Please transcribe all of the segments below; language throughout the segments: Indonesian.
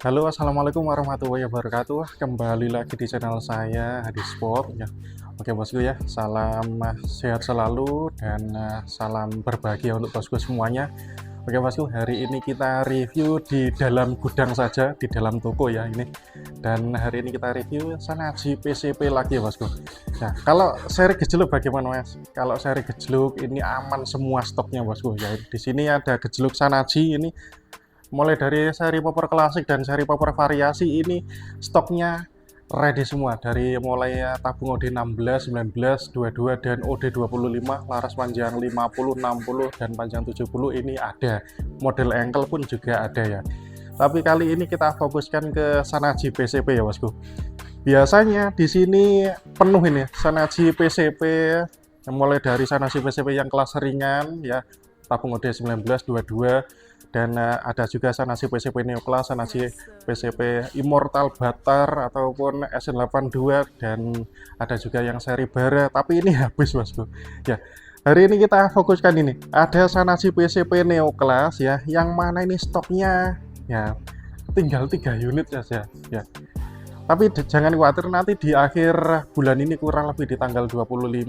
Halo, assalamualaikum warahmatullahi wabarakatuh. Kembali lagi di channel saya Hadi Sport ya. Oke bosku ya, salam sehat selalu dan salam berbahagia untuk bosku semuanya. Oke bosku, hari ini kita review di dalam gudang saja, di dalam toko ya ini. Dan hari ini kita review Shanachi PCP lagi ya bosku. Nah, kalau seri gejluk bagaimana mas? Kalau seri gejluk ini aman semua stoknya bosku ya. Di sini ada gejluk Shanachi ini mulai dari seri popor klasik dan seri popor variasi ini stoknya ready semua, dari mulai tabung OD 16, 19, 22 dan OD 25, laras panjang 50, 60 dan panjang 70 ini ada. Model ankle pun juga ada ya. Tapi kali ini kita fokuskan ke Shanachi PCP ya bosku. Biasanya di sini penuh ini Shanachi PCP, mulai dari Shanachi PCP yang kelas ringan ya, tabung OD 19, 22 dan ada juga Shanachi PCP Neoclass, Shanachi PCP Immortal Batar ataupun SN82 dan ada juga yang seri bara, tapi ini habis bosku ya. Hari ini kita fokuskan ini ada Shanachi PCP Neoclass ya, yang mana ini stoknya ya tinggal 3 unit saja ya. Tapi jangan khawatir, nanti di akhir bulan ini kurang lebih di tanggal 25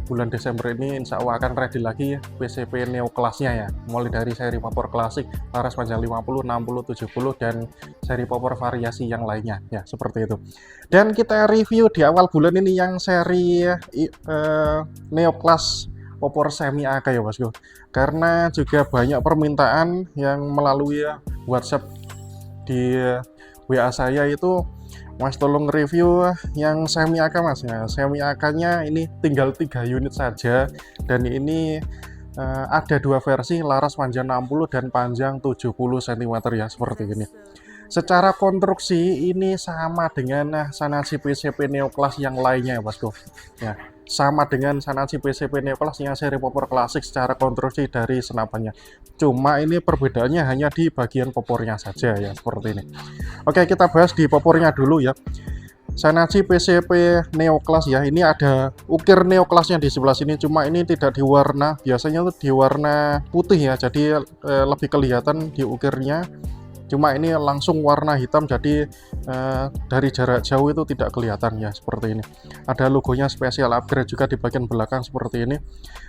bulan Desember ini insya Allah akan ready lagi PCP Neoclass-nya ya. Mulai dari seri popor klasik, laras panjang 50, 60, 70 dan seri popor variasi yang lainnya ya, seperti itu. Dan kita review di awal bulan ini yang seri Neoclass popor semi AK ya bosku. Karena juga banyak permintaan yang melalui WhatsApp di WA saya itu, Mas tolong review yang semi AK mas ya. Semi AK nya ini tinggal 3 unit saja dan ini ada 2 versi, laras panjang 60 dan panjang 70 cm ya, seperti ini. Secara konstruksi ini sama dengan Shanachi PCP Neoclass yang lainnya ya bosku ya, sama dengan Shanachi PCP Neoclass yang seri popor klasik secara konstruksi dari senapannya. Cuma ini perbedaannya hanya di bagian popornya saja ya, seperti ini. Oke, kita bahas di popornya dulu ya. Shanachi PCP Neoclass ya, ini ada ukir Neoclassnya di sebelah sini, cuma ini tidak di warna, biasanya tuh di warna putih ya, jadi lebih kelihatan di ukirnya. Cuma ini langsung warna hitam, jadi dari jarak jauh itu tidak kelihatan ya, seperti ini. Ada logonya special upgrade juga di bagian belakang seperti ini.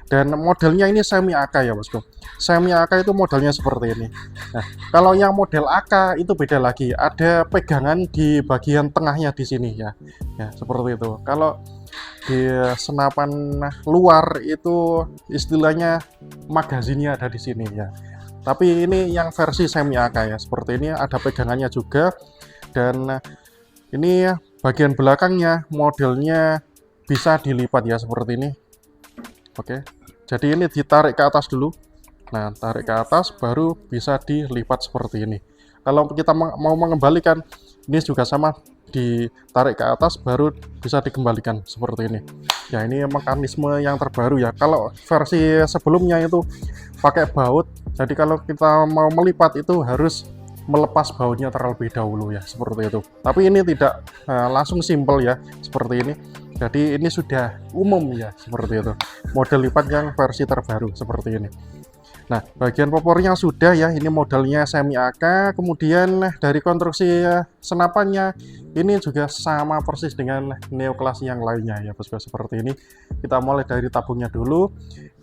Dan modelnya ini semi AK ya bosku. Semi AK itu modelnya seperti ini. Nah, kalau yang model AK itu beda lagi, ada pegangan di bagian tengahnya di sini ya. Ya, seperti itu. Kalau di senapan luar itu istilahnya magazinnya ada di sini ya. Tapi ini yang versi semi AK ya, seperti ini, ada pegangannya juga. Dan ini bagian belakangnya modelnya bisa dilipat ya, seperti ini. Oke, jadi ini ditarik ke atas dulu. Nah, tarik ke atas baru bisa dilipat seperti ini. Kalau kita mau mengembalikan, ini juga sama, ditarik ke atas baru bisa dikembalikan seperti ini ya. Ini mekanisme yang terbaru ya. Kalau versi sebelumnya itu pakai baut, jadi kalau kita mau melipat itu harus melepas bautnya terlebih dahulu ya, seperti itu. Tapi ini tidak langsung simple ya, seperti ini. Jadi ini sudah umum ya, seperti itu. Model lipat yang versi terbaru seperti ini. Nah, bagian popornya sudah ya, ini modelnya semi AK. Kemudian dari konstruksi senapannya ini juga sama persis dengan Neoclass yang lainnya ya bosku, seperti ini. Kita mulai dari tabungnya dulu.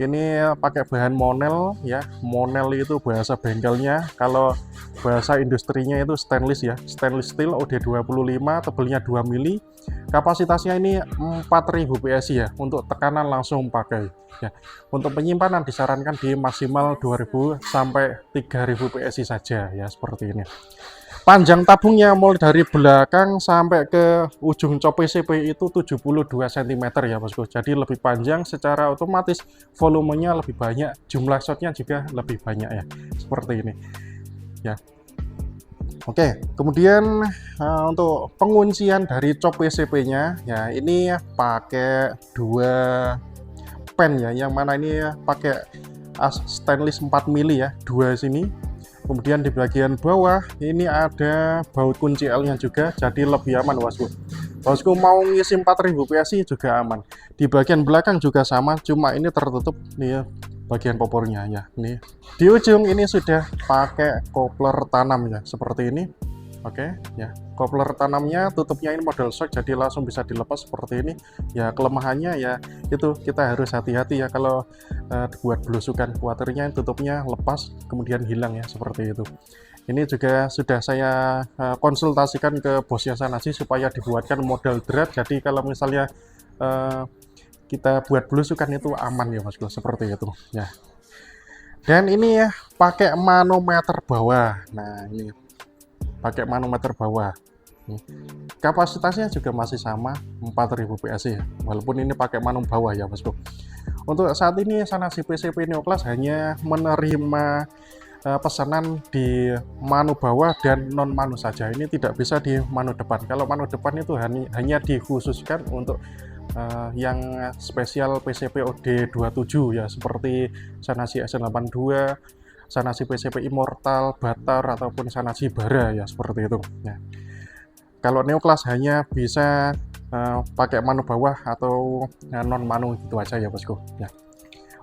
Ini pakai bahan monel ya. Monel itu bahasa bengkelnya, kalau bahasa industrinya itu stainless ya, stainless steel OD25, tebelnya 2 mili. Kapasitasnya ini 4000 PSI ya, untuk tekanan langsung pakai ya. Untuk penyimpanan disarankan di maksimal 2000 sampai 3000 PSI saja ya, seperti ini. Panjang tabungnya mulai dari belakang sampai ke ujung cop PCP itu 72 cm ya bosku. Jadi lebih panjang, secara otomatis volumenya lebih banyak, jumlah shotnya juga lebih banyak ya, seperti ini ya. Oke, kemudian untuk penguncian dari cop PCP-nya ya, ini pakai 2 pen ya, yang mana ini pakai stainless 4 mili ya, 2 sini. Kemudian di bagian bawah ini ada baut kunci L-nya juga, jadi lebih aman bosku. Bosku mau ngisi 4000 PSI juga aman. Di bagian belakang juga sama, cuma ini tertutup nih ya, bagian popornya ya. Nih di ujung ini sudah pakai kopler tanam ya, seperti ini Oke, ya. Coupler tanamnya, tutupnya ini model shock, jadi langsung bisa dilepas seperti ini. Ya, kelemahannya ya itu kita harus hati-hati ya kalau dibuat belusukan. Kuatirnya tutupnya lepas, kemudian hilang ya, seperti itu. Ini juga sudah saya konsultasikan ke bosnya Sanaji supaya dibuatkan model drat. Jadi kalau misalnya kita buat belusukan itu aman ya Bosku, seperti itu ya. Dan ini ya pakai manometer bawah. Nah, ini pakai manometer bawah. Kapasitasnya juga masih sama 4000 PSI ya, walaupun ini pakai manom bawah ya Bosku. Untuk saat ini Sanaji PCP Neoclass hanya menerima pesanan di manu bawah dan non manu saja. Ini tidak bisa di manu depan. Kalau manu depan itu hanya dikhususkan untuk yang spesial PCP OD27 ya, seperti Sanaji SN82, Sanaji PCP Immortal, Batar, ataupun Sanaji Bara ya, seperti itu ya. Kalau Neoclass hanya bisa pakai manu bawah atau non manu, gitu aja ya Bosku ya.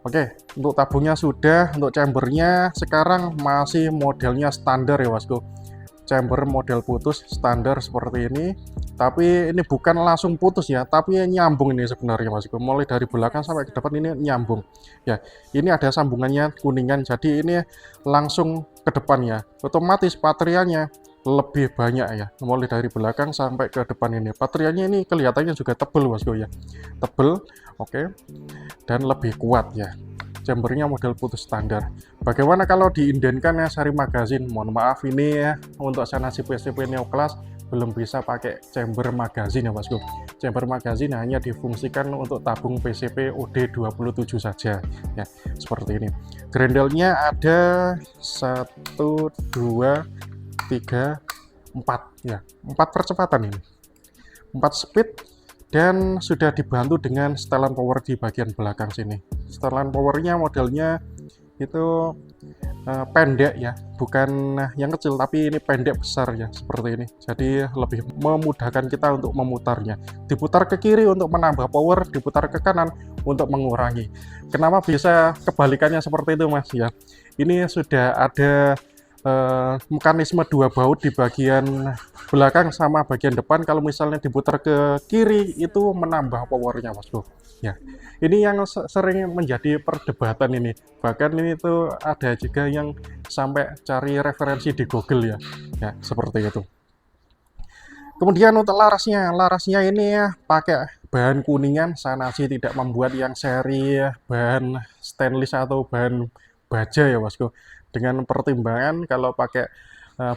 Oke, untuk tabungnya sudah, untuk chambernya sekarang masih modelnya standar ya Bosku. Chamber model putus standar seperti ini, tapi ini bukan langsung putus ya, tapi nyambung ini sebenarnya Bosku. Mulai dari belakang sampai ke depan ini nyambung. Ya, ini ada sambungannya kuningan, jadi ini langsung ke depan ya. Otomatis baterianya lebih banyak ya, mulai dari belakang sampai ke depan ini. Baterianya ini kelihatannya juga tebel Bosku ya, tebel. Oke, dan lebih kuat ya. Chambernya model putus standar. Bagaimana kalau diindenkan ya seri magazin? Mohon maaf, ini ya untuk Sanaji PCP Neoclass belum bisa pakai chamber magazin ya Bosku. Chamber magazin hanya difungsikan untuk tabung PCP OD27 saja ya, seperti ini. Grendelnya ada 1 2 3 4 ya, 4 percepatan ini, 4 speed, dan sudah dibantu dengan setelan power di bagian belakang sini. Setelan powernya modelnya itu pendek ya, bukan yang kecil, tapi ini pendek besar ya, seperti ini. Jadi lebih memudahkan kita untuk memutarnya. Diputar ke kiri untuk menambah power, diputar ke kanan untuk mengurangi. Kenapa bisa kebalikannya seperti itu Mas ya? Ini sudah ada mekanisme dua baut di bagian belakang sama bagian depan. Kalau misalnya diputar ke kiri itu menambah powernya Bosku ya. Ini yang sering menjadi perdebatan ini, bahkan ini tuh ada juga yang sampai cari referensi di Google ya, ya seperti itu. Kemudian untuk larasnya ini ya pakai bahan kuningan. Sanaji tidak membuat yang seri bahan stainless atau bahan baja ya Bosku, dengan pertimbangan kalau pakai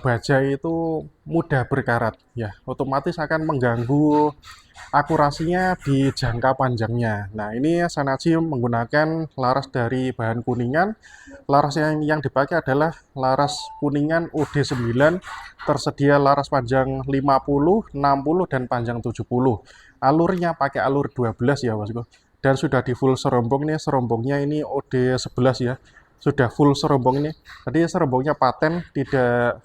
baja itu mudah berkarat ya, otomatis akan mengganggu akurasinya di jangka panjangnya. Nah, ini Sanaji menggunakan laras dari bahan kuningan. Laras yang dipakai adalah laras kuningan OD9, tersedia laras panjang 50, 60, dan panjang 70. Alurnya pakai alur 12 ya Bosku, dan sudah di full serombong nih. Serombongnya ini OD11 ya, sudah full serombong ini. Jadi serombongnya paten, tidak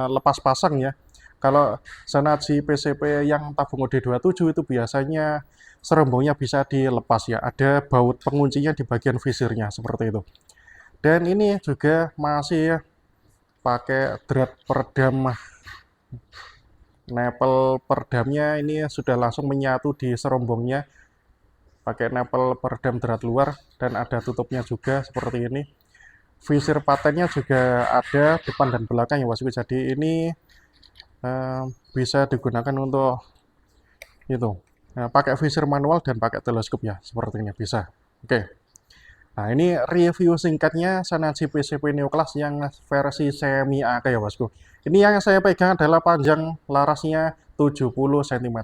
lepas pasang ya. Kalau Sanaji PCP yang tabung OD27 itu biasanya serombongnya bisa dilepas ya, ada baut penguncinya di bagian visirnya seperti itu. Dan ini juga masih pakai drat peredam. Nepel peredamnya ini sudah langsung menyatu di serombongnya, pakai nepel peredam drat luar, dan ada tutupnya juga seperti ini. Visir patennya juga ada depan dan belakang ya Bosku. Jadi ini bisa digunakan untuk itu pakai visir manual dan pakai teleskop ya, seperti ini bisa. Oke. Nah, ini review singkatnya Sanaji PCP Neoclass yang versi semi AK ya Bosku. Ini yang saya pegang adalah panjang larasnya 70 cm,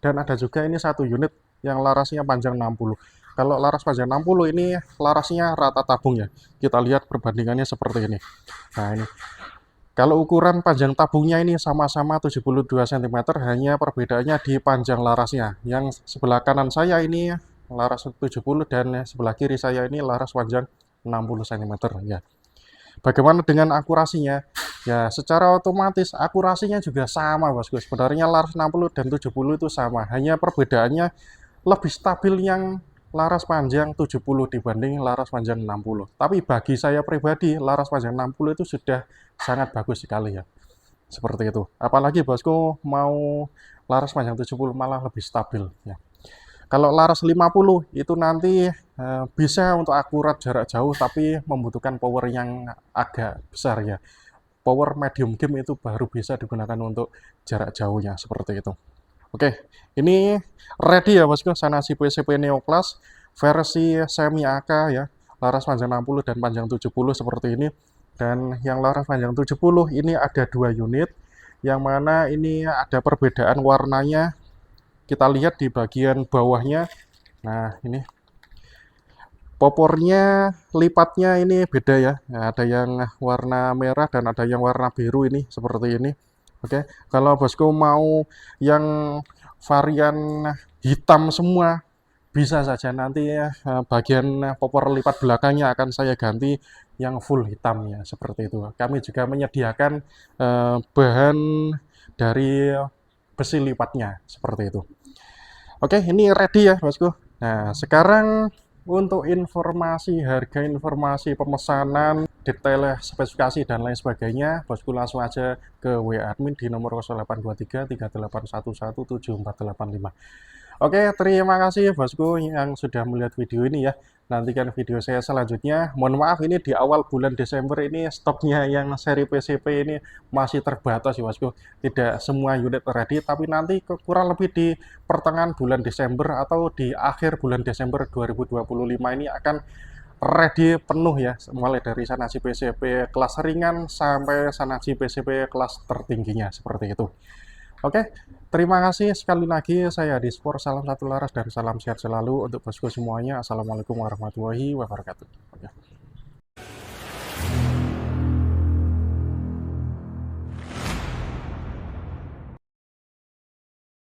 dan ada juga ini satu unit yang larasnya panjang 60. Kalau laras panjang 60 ini larasnya rata tabung ya. Kita lihat perbandingannya seperti ini. Nah, ini kalau ukuran panjang tabungnya ini sama-sama 72 cm, hanya perbedaannya di panjang larasnya. Yang sebelah kanan saya ini laras 70 dan sebelah kiri saya ini laras panjang 60 cm ya. Bagaimana dengan akurasinya? Ya, secara otomatis akurasinya juga sama Bosku. Sebenarnya laras 60 dan 70 itu sama, hanya perbedaannya lebih stabil yang laras panjang 70 dibanding laras panjang 60. Tapi bagi saya pribadi, laras panjang 60 itu sudah sangat bagus sekali ya. seperti itu. Apalagi bosku mau laras panjang 70 malah lebih stabil ya. Kalau laras 50 itu nanti bisa untuk akurat jarak jauh tapi membutuhkan power yang agak besar ya. Power medium game itu baru bisa digunakan untuk jarak jauhnya seperti itu. Oke, ini ready ya bosku, Sanasi PCP Neo Class versi semi AK ya, laras panjang 60 dan panjang 70 seperti ini. Dan yang laras panjang 70 ini ada 2 unit, yang mana ini ada perbedaan warnanya. Kita lihat di bagian bawahnya. Nah, ini popornya, lipatnya ini beda ya. Nah, ada yang warna merah dan ada yang warna biru ini, seperti ini. Oke, kalau bosku mau yang varian hitam semua, bisa saja nanti ya bagian popor lipat belakangnya akan saya ganti yang full hitam ya, seperti itu. Kami juga menyediakan bahan dari besi lipatnya, seperti itu. Oke, ini ready ya bosku. Nah, sekarang untuk informasi, harga informasi pemesanan, detail spesifikasi dan lain sebagainya, bosku langsung aja ke WA admin di nomor 0823 3811 7485. Oke, terima kasih bosku yang sudah melihat video ini ya. Nantikan video saya selanjutnya. Mohon maaf ini di awal bulan Desember ini stoknya yang seri PCP ini masih terbatas ya bosku. Tidak semua unit ready, tapi nanti kurang lebih di pertengahan bulan Desember atau di akhir bulan Desember 2025 ini akan ready penuh ya, mulai dari Sanasi PCP kelas ringan sampai Sanasi PCP kelas tertingginya seperti itu. Oke, terima kasih sekali lagi. Saya Dispor, salam satu laras dan salam sehat selalu untuk bosku semuanya. Assalamualaikum warahmatullahi wabarakatuh. Oke.